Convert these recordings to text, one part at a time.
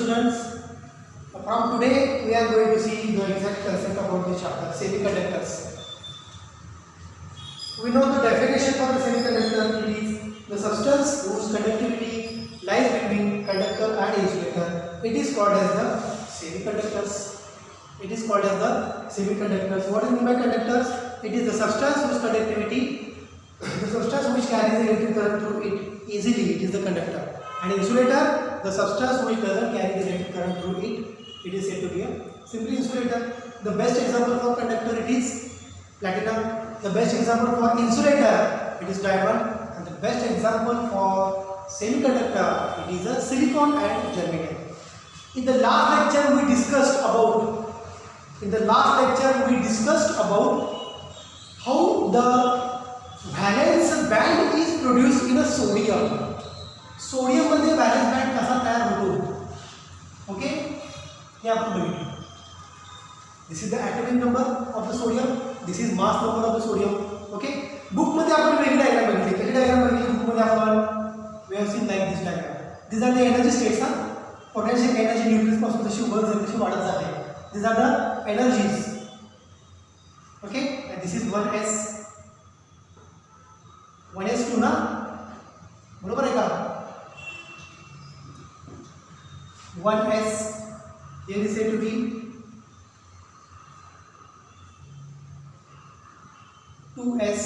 students. From today we are going to see the exact concept about this chapter, semiconductors. We know the definition for the semiconductor. It is the substance whose conductivity lies between conductor and insulator. It is called as the semiconductors. It is called as the semiconductors. What is meant by conductors? It is the substance whose conductivity, the substance which carries the electric current through it easily, it is the conductor. And insulator, the substance which doesn't carry the electric current through it is said to be a simply insulator. The best example for conductor, it is platinum. The best example for insulator, it is diamond. And the best example for semiconductor, it is a silicon and germanium. In the last lecture we discussed about how the valence band is produced in a sodium. Sodium मध्ये valence band कसा तयार होतो? Okay? हे आपण बघितलं. This is the atomic number of the sodium. This is mass number of the sodium. Okay? Book मध्ये आपण वेगळी diagram बघितली. कशी डायग्राम बघितली book मध्ये आपण? We have seen like this diagram. These are the energy states. Potential energy nucleus पासून जशी वर जाते तशी वाढत जाते. These are the energies. Okay? And this is 1s. 1s2 ना? बरोबर आहे का? 1s here is said to be 2s,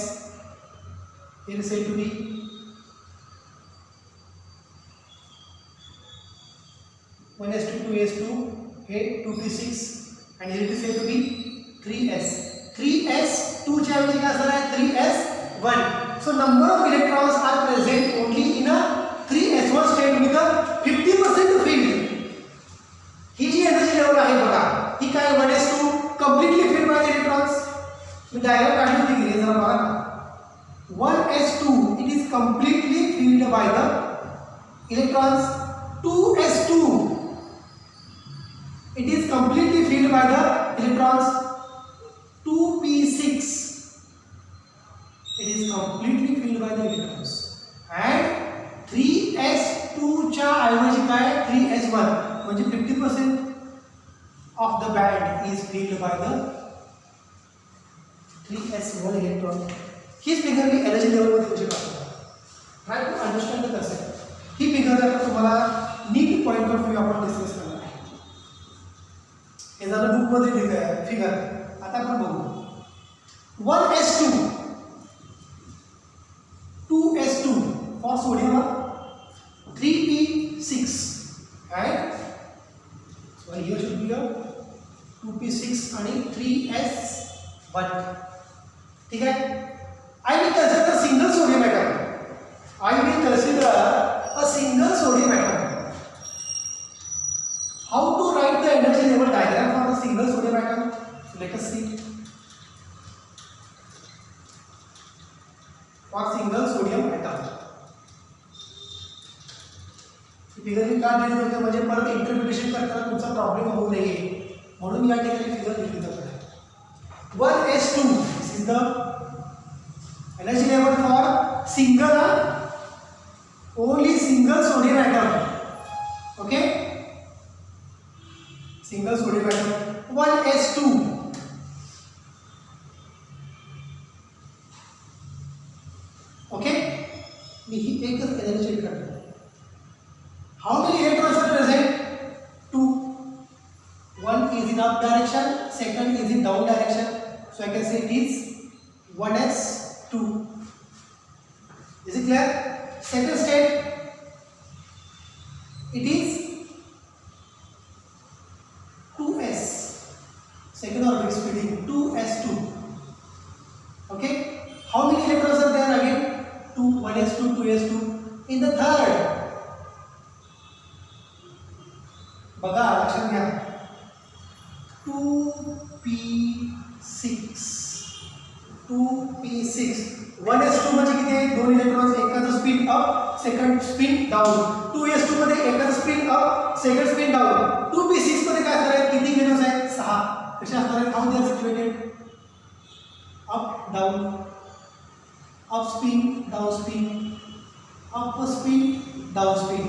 here is said to be 1s2, 2s2, here 2p6, and here it is said to be 3s. 3s 2 च्या ऐवजी काय असणार आहे 3s1. So number of electrons are present only in a 3s1 state with a 50% field. ही जी energy level आहे बघा, ही काय 1s2 completely filled by the electrons. Me diagram काढली होती की जरा बघा ना. 1s2 it is completely filled by the electrons. 2s2 it is completely filled by the electrons. 2p6 it is completely filled by the electrons. And 3s2 च्या ऐवजी काय 3s1 म्हणजे 50% of the band is filled by the 3s1 electron. ही figure मी energy level मध्ये कशी काढतो. Try to understand the concept. ही फिगर आता तुम्हाला नीट पॉइंट ऑफ व्ह्यू आपण डिस्कस करणार आहे. हे झालं बुक मध्ये फिगर. आता आपण बघू 1s2 2s2 for sodium, 3p6 and so here should be a 2p6 आणि 3s1. ठीक आहे. I will consider a single sodium atom. I will consider a single sodium atom. How to write the energy level diagram for the single sodium atom? So let us see. For single sodium atom. Figure मी का दिली होती म्हणजे परत interpretation करताना तुमचा problem होऊ नये म्हणून या ठिकाणी फिगर दिली जाते. 1s2 this is the energy level for single only single sodium atom. Okay, single sodium atom 1s2. Okay, मी ही एकच एनर्जी चेक करतो. How many electrons are present? 2. One is in up direction, second is in down direction. So I can say it is 1s2. Is it clear? Second state, it is 2s. Second orbital splitting 2s2. Okay. How many electrons are there again? 2. 1s2, 2s2. In the third, बघा लक्षात घ्या 2p6 1s2 म्हणजे किती आहे 2 electrons एकाचा spin up second spin down. 2s2 मध्ये एकाचा spin up second spin down. 2p6 मध्ये काय असणार आहे किती इलेक्ट्रॉन्स आहेत 6. कसे असणार आहेत how they are situated up down up spin down spin up spin down spin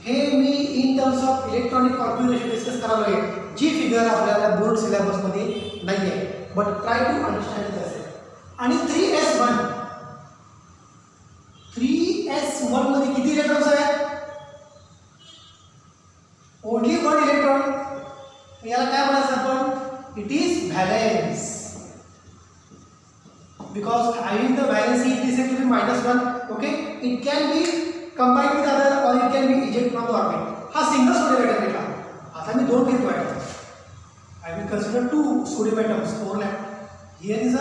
हे मी in terms of electronic configuration discuss करायला आहे, जी फिगर आपल्याला बोर्ड सिलेबसमध्ये नाही आहे, but try to understand this. आणि 3s1 मध्ये किती इलेक्ट्रॉन्स आहेत? Only one electron. याला काय म्हणायचं आपण? It is valence. Because having the valency it is said to be -1. okay, it can be combined with other or it can be ejected from the orbit. हा single sodium atom घेतला. आता मी दोन घेतो आहे. I will consider two sodium atoms overlap. Here is a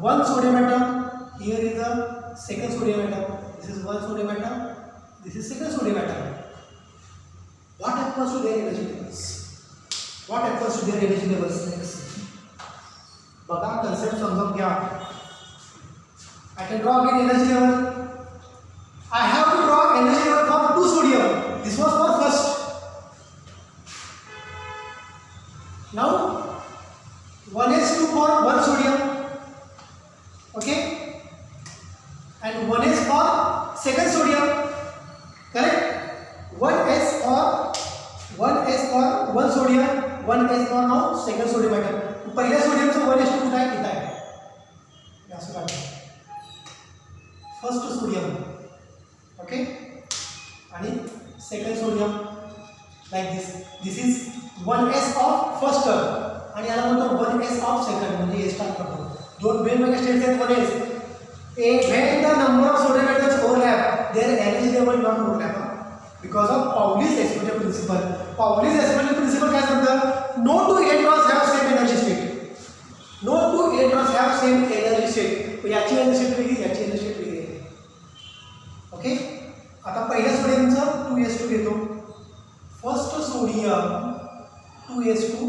one sodium atom. Here is a second sodium atom. This is one sodium atom. This is second sodium atom. What happens to their energy levels? What happens to their energy levels next? बघा concept समजून घ्या. I can draw again energy level. I have to draw energy level for two sodium. This was for first. Now 1s2 for one sodium. Okay, and 1s for second sodium. Correct? 1s for one sodium. 1s for now second sodium atom. पहिल्या सोडियमचं 1s2 कुठे आहे? इथे आहे. असं काढा. First sodium. Okay, आणि second sodium like this is 1s of first term आणि याला म्हणतो 1s ऑफ सेकंड, म्हणजे हे स्टार्ट करतो. दोन वेगवेगळे स्टेट्स आहेत. 1s when the number of sodium atoms overlap their energy level not overlap because of Pauli's exclusion principle. Pauli's exclusion principle काय सांगतं? No two electrons have same energy state. No two electrons have same energy state. याची energy state वेगळी, याची energy state वेगळी आहे. Okay, आता पहिल्या सोडियमचं 2s2 घेतो. First sodium 2s2,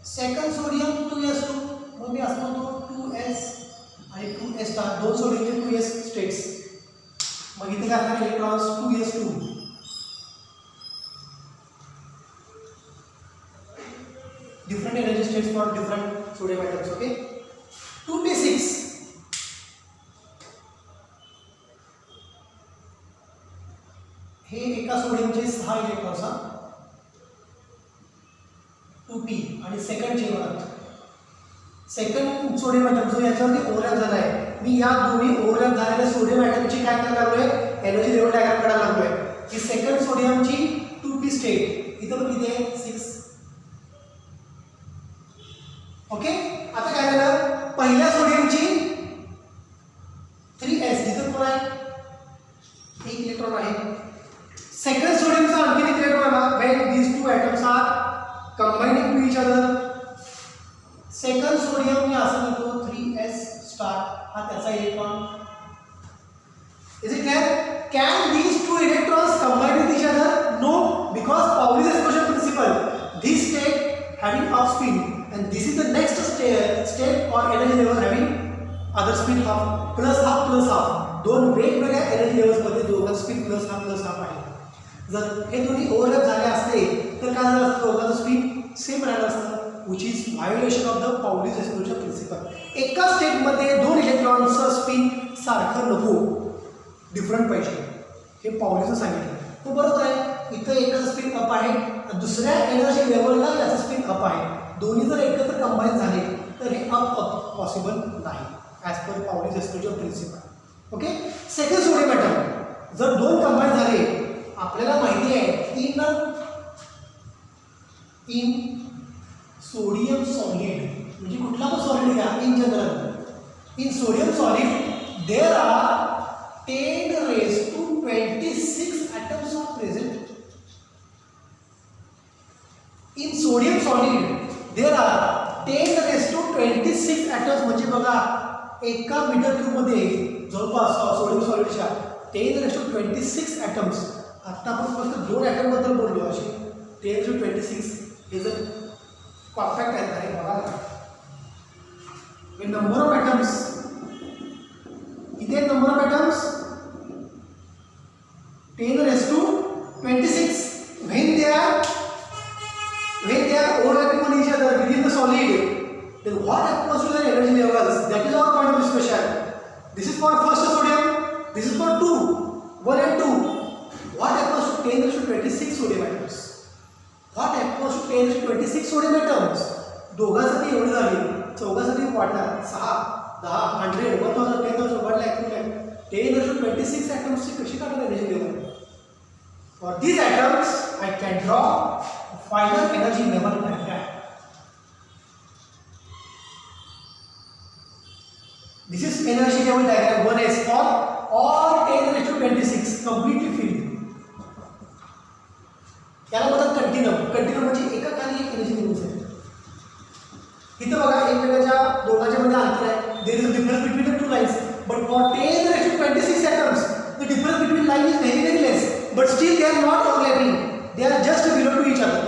second sodium 2s2. मग मी असं म्हणतो 2s आणि 2s स्टार, दोन सोडियमचे 2s स्टेट्स. मग इथे काय असणार? Electrons 2s2. different energy states for different sodium atoms. Okay, 2p6. हे एका सोडियमचे 6 इलेक्ट्रॉन्स. 2p आणि सेकंडचे बघा, सेकंड सोडियम ॲटम जो याच्यावरती ओव्हरलॅप झाला आहे, मी या दोन्ही ओव्हरलॅप झालेल्या सोडियम ॲटमची काय करायला लागलोय? एनर्जी लेवल डायग्राम काढायला लागलोय. ही सेकंड सोडियमची 2p स्टेट इथं पण किती आहे? 6. ओके, आता काय झालं? पहिल्या सोडियमची 3s इथं कोण आहे? एक इलेक्ट्रॉन आहे. सेकंड सोडियमचा आणखी एक इलेक्ट्रॉन आला. when these two atoms are combining to each other. Second sodium मी असं लिहितो 3s स्टार, हा त्याचा electron. Is it clear? Can these two electrons combine with each other? No, because Pauli's exclusion principle. This state having half spin, and this is the next state or energy level having other spin half, plus half plus half. दोन वेगवेगळ्या energy levels मध्ये दोघांचा spin plus half आहे. जर हे दोन्ही overlap झाले असते तर काय झालं असतं? दोघांचं स्पिन सेम राहिलं असतं, which is violation of the Pauli's exclusion principle. एका स्टेटमध्ये दोन इलेक्ट्रॉनचं स्पिन सारखं नको, डिफरंट पाहिजे. हे पॉलिसनं सांगितलं. तो बरोबर आहे. इथं एकच स्पिन अप आहे, दुसऱ्या एनर्जी लेवलला याचं स्पिन अप आहे. दोन्ही जर एकत्र कंबाईन झाले तर हे अप पॉसिबल नाही, as per Pauli's exclusion principle. Okay, second sodium atom जर दोन कंबाईन झाले, आपल्याला माहिती आहे इन सोडियम सॉलिड, म्हणजे कुठला पण सॉलिड घ्या in general, in sodium solid there are 10⁻26 atoms are present. In sodium solid there are 10⁻26 atoms. म्हणजे बघा एका मीटर क्यूब मध्ये जवळपास सोडियम सॉलिडच्या 10⁻26 atoms. आता आपण फक्त दोन ॲटम बद्दल बोललो. असे 10⁻26 हे जर कॉम्पॅक्ट आहे बघा, नंबर ऑफ ॲटम्स इथे number of atoms 10⁻26. when they are overlapping on each other within the solid, then what happens to their energy levels? That is our point of discussion. This is for first sodium, this is for 2, 1 and 2. 10⁻26 sodium atoms. What happens to 10⁻26 sodium atoms? दोघांसाठी एवढी झाली, चौघांसाठी वाढणार 6, 10, 100, 1000, 10,000, 1 lakh, 2 lakh. 10⁻26 atoms ची कशी काढणार energy level? For these atoms, I can draw a final energy level diagram. This is energy level diagram 1s for all 10⁻26 completely filled. याला म्हणतात continuum. Continuum म्हणजे एका खाली एक एनर्जी लेवल आहे. इथं बघा एकमेकांच्या दोघांच्या मध्ये अंतर आहे. There is a difference between the two lines. But for 10⁻26 atoms, the difference between line is very very less. But still they are not overlapping. They are just below to each other.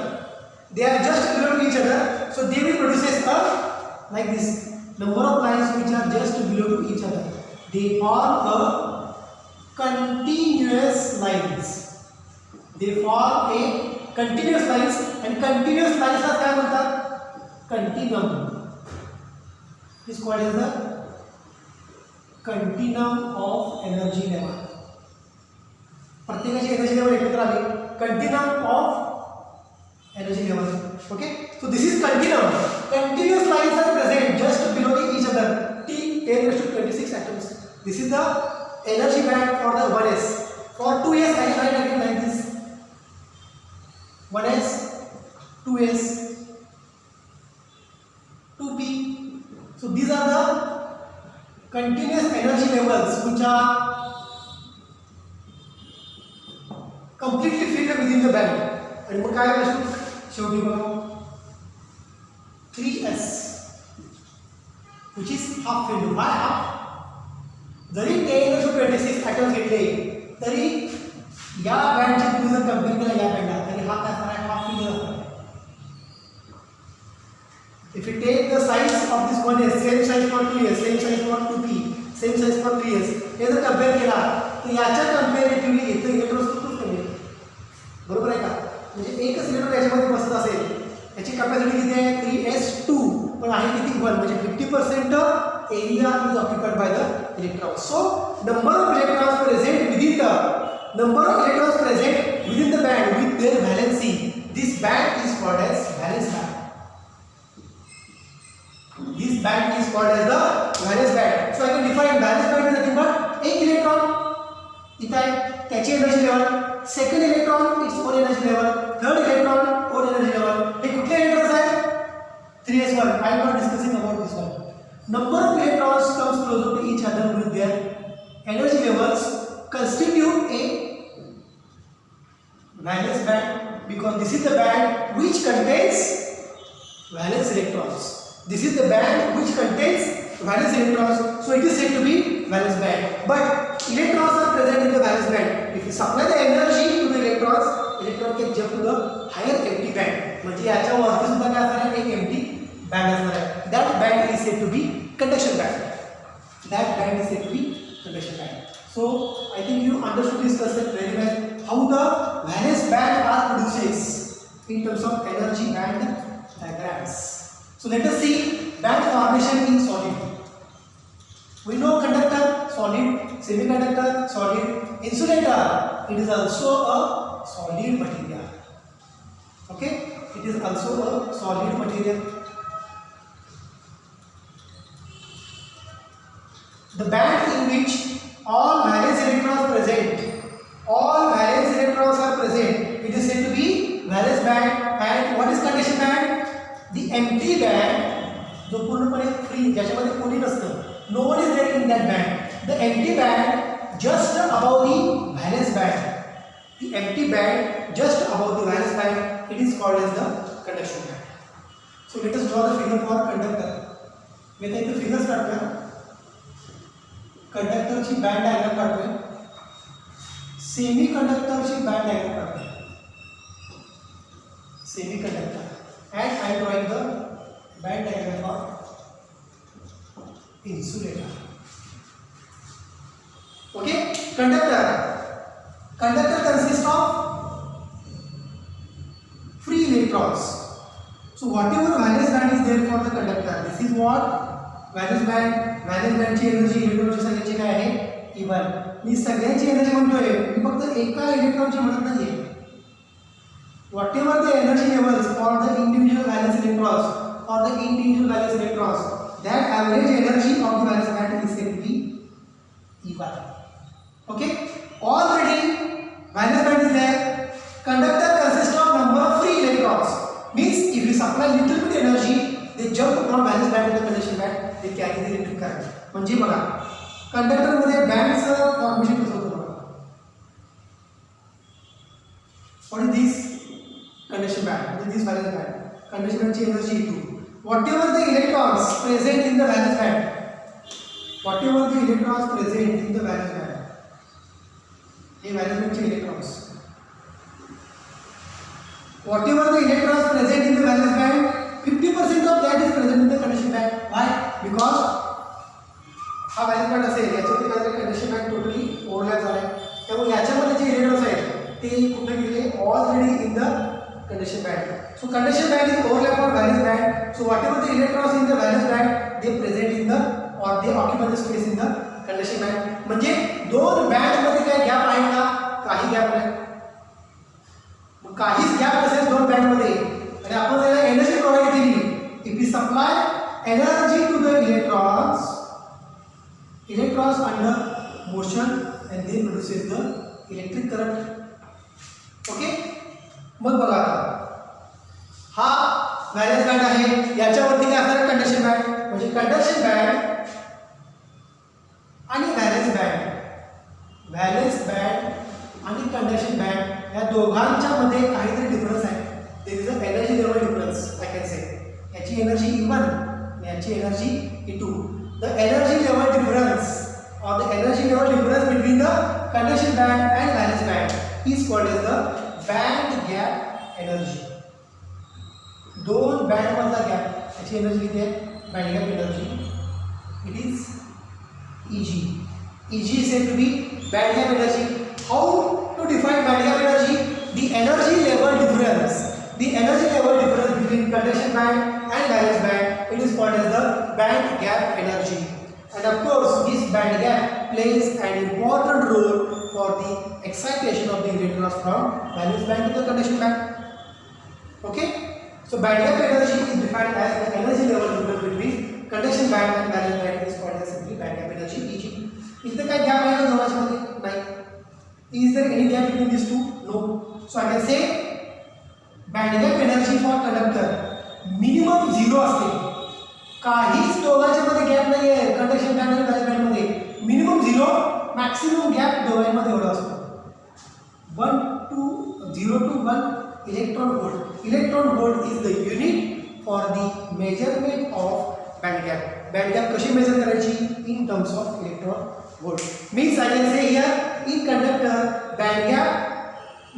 They are just below to each other. So they will produce a like this. Number of lines which are just below to each other. They form a continuous lines. They form a continuous lines and continuous lines are काय म्हणतात? Continuum. This is called as the continuum of energy level. प्रत्येकाची energy level एकत्र आली. Continuum of energy level. Okay? So this is continuum. Continuous lines are present just below each other. T 10⁻26 atoms. This is the energy band for the 1s. For 2s, I write again like this. 1s, 2s, 2p. So these are the continuous energy levels which are completely filled within the band. And मग काय असतो? शेवटी बघा 3s which is half filled. Why half? Zari 10⁻26 atoms घेतले तरी या बँडची तुम्ही जर compare केला या बँडला तरी हा काय असणार आहे? हाफ फिल्ड असणार आहे. If you take the size of this 1s, same size for 2s, same size for 2p, same size for 3s, हे जर कंपेअर केला तर याच्या कंपॅरेटिव्हली इथं इलेक्ट्रॉन्स खूप कमी आहेत. बरोबर आहे का? म्हणजे एकच इलेक्ट्रॉन याच्यामध्ये बसत असेल याची कॅपॅसिटी किती आहे? 3s2 पण आहे किती? 1 म्हणजे 50% area is occupied by the electrons. So number of electrons present within the band with their valency, this band is called as valence band. This band is called as the valence band. So I can define valence band is nothing but एक electron इथं आहे त्याची energy level, second electron it's own energy level, third electron own energy level. हे कुठले electrons आहेत? 3s1. I am not discussing about this one. Number of electrons comes closer to each other with their energy levels constitute a valence band because this is the band which contains valence electrons. This is the band which contains valence electrons, so it is said to be valence band. But electrons are present in the valence band. If you supply the energy to the electrons, electron can jump to the higher empty band. म्हणजे याच्या वरती सुद्धा काय असणार आहे? एक empty band असणार आहे. That band is said to be conduction band. That band is said to be conduction band. So I think you understood this concept very well. How the valence band are produces in terms of energy band diagrams. So let us see band formation in solid. We know conductor solid, semiconductor solid, insulator it is also a solid material. Okay, it is also a solid material. The band in which all valence electrons are present, it is said to be valence band. And what is conduction band? The empty band जो पूर्णपणे free ज्याच्यामध्ये कोणी नसतं, no one is there in that band. The empty band just above the valence band. The empty band just above the valence band, it is called as the conduction band. So let us draw the figure for conductor. मी आता इथे figures काढतोय. कंडक्टरची band diagram काढतोय, semi कंडक्टरची band diagram काढतोय, semi conductor and I drawing the band diagram for insulator. Okay, conductor consists of free electrons. So whatever valence band is there for the conductor, this is what valence band. valence band ची energy इलेक्ट्रॉनची संख्येची काय आहे? E1. मी सगळ्यांची energy म्हणतोय, मी फक्त एका इलेक्ट्रॉनची म्हणत नाहीये. of the individual valence electrons, that average energy of the valence band is said to be equal. Okay, already valence band is there. Conductor consists of number of free electrons. Means if you supply little bit energy, they jump from valence band to the conduction band, they carry the electric current. म्हणजे बघा conductor मध्ये बँडचं formation कसं होतं बघा. What is this conduction band? What is this valence band? Conduction band ची energy E2. Whatever the electrons present in the valence band, whatever the electrons present in the valence band, ये valence band चे electrons. Whatever the electrons present in the valence band, 50% of that is present in the conduction band. Why? Because हा valence band असेल याच्यामध्ये काय झालं, conduction band totally overlap झालाय. त्यामुळे याच्यामध्ये जे electrons आहेत ते कुठे गेले, already in the conduction band. So conduction band is overlap on valence band. So whatever the electrons in the valence band, they present in the or they occupy the space in the conduction band. म्हणजे दोन band मध्ये काही gap आहे का? काही gap नाही. मग काहीच gap नसेल दोन बँड मध्ये आणि आपण त्याला एनर्जी प्रोव्हाइड केली. If we supply energy to the electrons under motion and they produces the electric current. Okay, मग बघा हा व्हॅलेन्स बँड आहे, याच्यावरती काय असणार कंडक्शन बँड. म्हणजे कंडक्शन बँड आणि व्हॅलेन्स बँड आणि कंडक्शन बँड या दोघांच्या मध्ये काहीतरी डिफरन्स आहे. There is a energy level difference. I can say याची एनर्जी E1 आणि याची energy E2. The energy level difference or the energy level difference between the conduction band and valence band is called as the band gap energy. दोन band मधला gap याची energy किती आहे, band gap energy. It is Eg. Eg is said to be band gap energy. How to define band gap energy? The energy level difference between conduction band and valence band, it is called as the band gap energy. And of course, this band gap plays an important role for the excitation of the electrons from valence band to the conduction band. Okay? So band gap energy is defined as the energy level difference between conduction band and valence band is called as simply band gap energy Eg. Is there any gap in the Is there any gap between these two? No. So I can say band gap energy for conductor minimum 0 असते. काहीच दोघांच्या मध्ये gap नाही आहे conduction band आणि valence band मध्ये. Minimum 0, maximum gap दोघांमध्ये एवढा असतो. 0 to 1 electron volt. Electron volt is the unit for the measurement of band gap. Band gap कशी मेजर करायची in terms of electron volt. Means I can say here in conductor band gap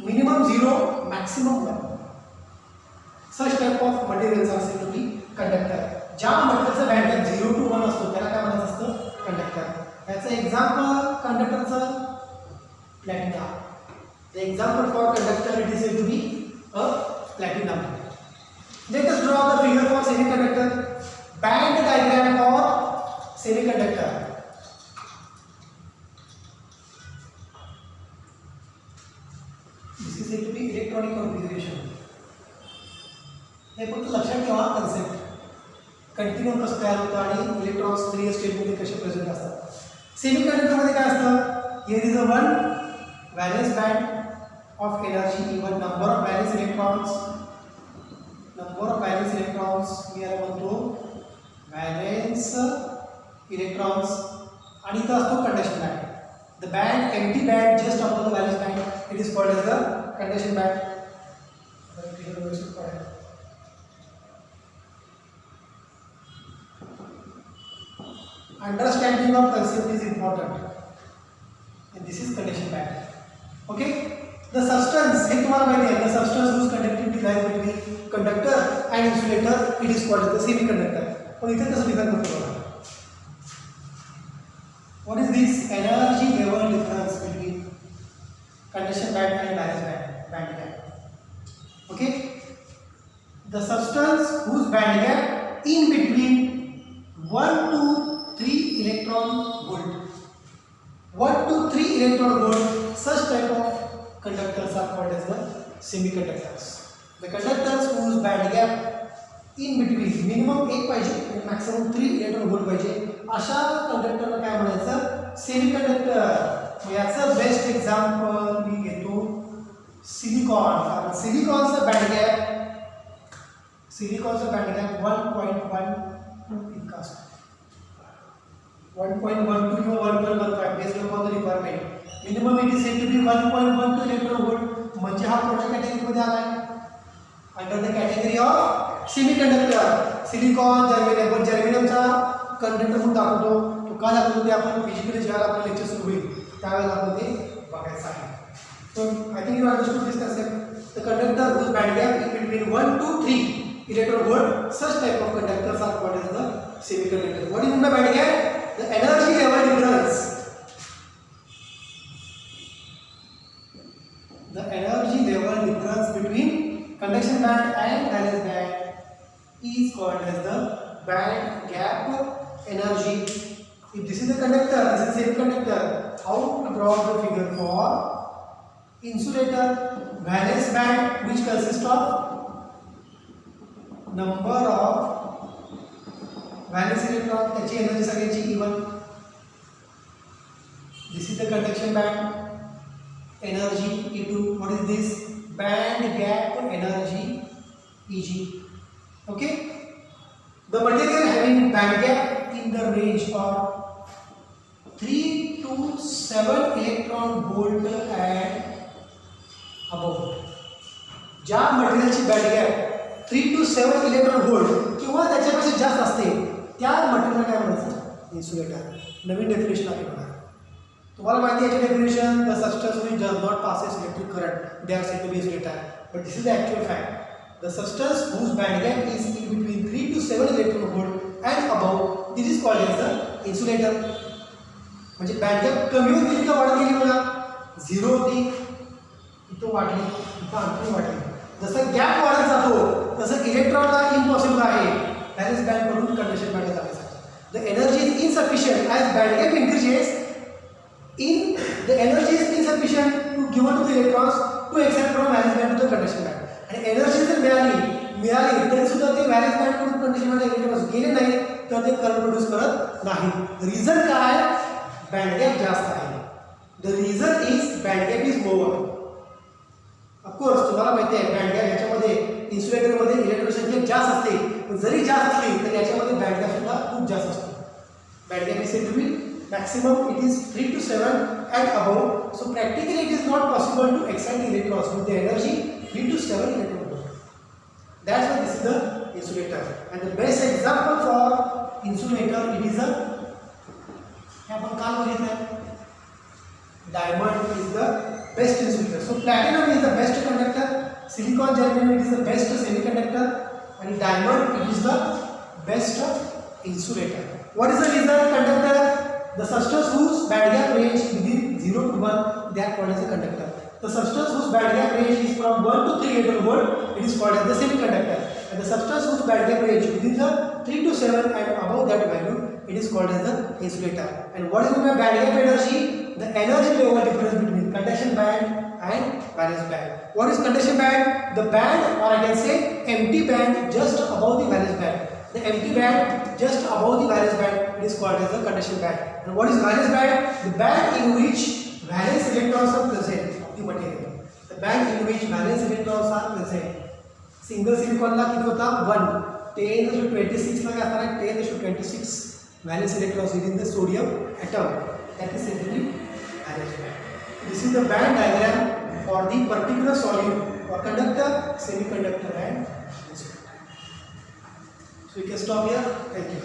minimum 0, maximum 1. Such type of materials are said to be conductor. ज्या मटेरियलचा band gap 0 to 1 असतो त्याला काय म्हणायचं असतं, conductor. याचं एक्झाम्पल कंडक्टरचं platinum. The example for conductor it is said to be a platinum. Let us draw the figure for semiconductor. Band diagram for semiconductor. This is said to be electronic configuration. हे फक्त लक्षात ठेवा concept. Continuum कसं तयार होतं आणि electrons 3 स्टेटमध्ये कसे present असतात. सेमीकंडक्टरमध्ये काय असतं, here is a one valence band of energy E1. Number of valence electrons मी याला म्हणतो व्हॅलेन्स इलेक्ट्रॉन्स. आणि इथं असतो conduction band. The band empty band just after the valence band it is called as the conduction band. Understanding of concept is important, and this is conduction band. Okay, the substance हे तुम्हाला माहिती आहे. The substance whose conductivity lies between conductor and insulator, it is called as the semiconductor. पण इथे कसं define करतो बघा. What is this energy level difference between conduction band and valence band gap? Okay, the substance whose band gap in between 1 to 3 electron volt. 1 to 3 electron volt, such type of conductors are called as the semiconductors. The conductors whose band gap in between minimum 1 पाहिजे आणि maximum 3 electron hole पाहिजे अशा कंडक्टरला काय म्हणायचं semiconductor. याचं best example मी घेतो silicon. कारण सिलिकॉनचा band gap 1.12 इतका असतो. 1.12 किंवा 1.15 based upon the requirement. Minimum it is said to be 1.12 electron volt. म्हणजे हा कोणत्या कॅटेगरीमध्ये आलाय? Under the category of semiconductor. Silicon, germanium. पण जर्मेनियमचा कंडक्टर म्हणून दाखवतो. तो का दाखवतो ते आपण फिजिकली ज्यावेळेला आपलं लेक्चर सुरू होईल त्यावेळेला आपण ते बघायचं आहे. So I think you understood this concept. The conductor whose band gap is between 1 to 3 electron volt. Such type of conductors are called as the semiconductor. What is meant by band gap? The energy level difference. The energy level difference between conduction band and valence band is called as the band gap energy. If this is the conductor, this is semiconductor. How to draw the figure for insulator? Valence band, which consists of number of valence electron, त्याची energy सगळ्यांची even. This is the conduction band, energy E2. What is this? Band gap energy Eg. Okay. The material having band gap in the range of 3 to 7 electron volt and above. ज्या मटेरियलची band gap 3 to 7 electron volt किंवा त्याच्यापेक्षा जास्त असते त्या मटेरियलला काय म्हणायचं? Insulator. नवीन definition आहे बघा. तुम्हाला माहिती आहे याची definition, the substance which does not passes electric current they are said to be insulator. But this is the actual fact. The substance whose band gap is in between 3 to 7 electron volt and above this is called as the insulator. म्हणजे band gap कमी होत गेली का वाढत गेली बघा? 0 होती, इथं वाढली, इथं आणखी वाढली. जसं गॅप वाढत जातो तसं इलेक्ट्रॉनला इम्पॉसिबल आहे व्हॅलेन्स बँड कडून कंडक्शन बँडला जाण्यासाठी. The energy is insufficient as band gap increases. The energy is insufficient to given to the electrons to except from valence band to the conduction band. आणि energy जर मिळाली तरी सुद्धा ते व्हॅलेन्स बँड कडून कंडक्शन बँड इलेक्ट्रॉन्स गेले नाही तर ते करंट प्रोड्यूस करत नाही. रिझन काय? बँड गॅप जास्त आहे. The reason is band gap is lower. Of course तुम्हाला माहिती आहे बँड गॅप याच्यामध्ये इन्सुलेटरमध्ये इलेक्ट्रॉन संख्या जास्त असते. पण जरी जास्त असली तर याच्यामध्ये बँड गॅप सुद्धा खूप जास्त असतो. Band gap is said to be maximum it is 3 to 7 and above. So practically it is not possible to excite electrons with the energy 3 to 7 electron volt. That's why this is the insulator. And the best example for insulator it is a आपण काल बघितलं diamond is the best insulator. So platinum is the best conductor, silicon germanium it is the best semiconductor, and diamond it is the best insulator. What is the reason? Conductor, the substance whose band gap range within 0 to 1, they are called as a conductor. The substance whose band gap range is from 1 to 3 electron volt, it is called as the semiconductor. And the substance whose band gap range within the 3 to 7 and above that value, it is called as the insulator. And what is the band gap energy? The energy level difference between conduction band and valence band. What is conduction band? The band, or I can say empty band just above the valence band. The empty band just above the valence band, it is called as the conduction band. And what is valence band? The band in which valence electrons are present of the material. The band in which valence electrons are present. Single silicon ला किती होता? 1. 10^26 ला काय असणार? 10^26 valence electrons within the sodium atom. That is simply valence band. This is the band diagram for the particular solid or conductor, semiconductor and insulator. So we can stop here. Thank you.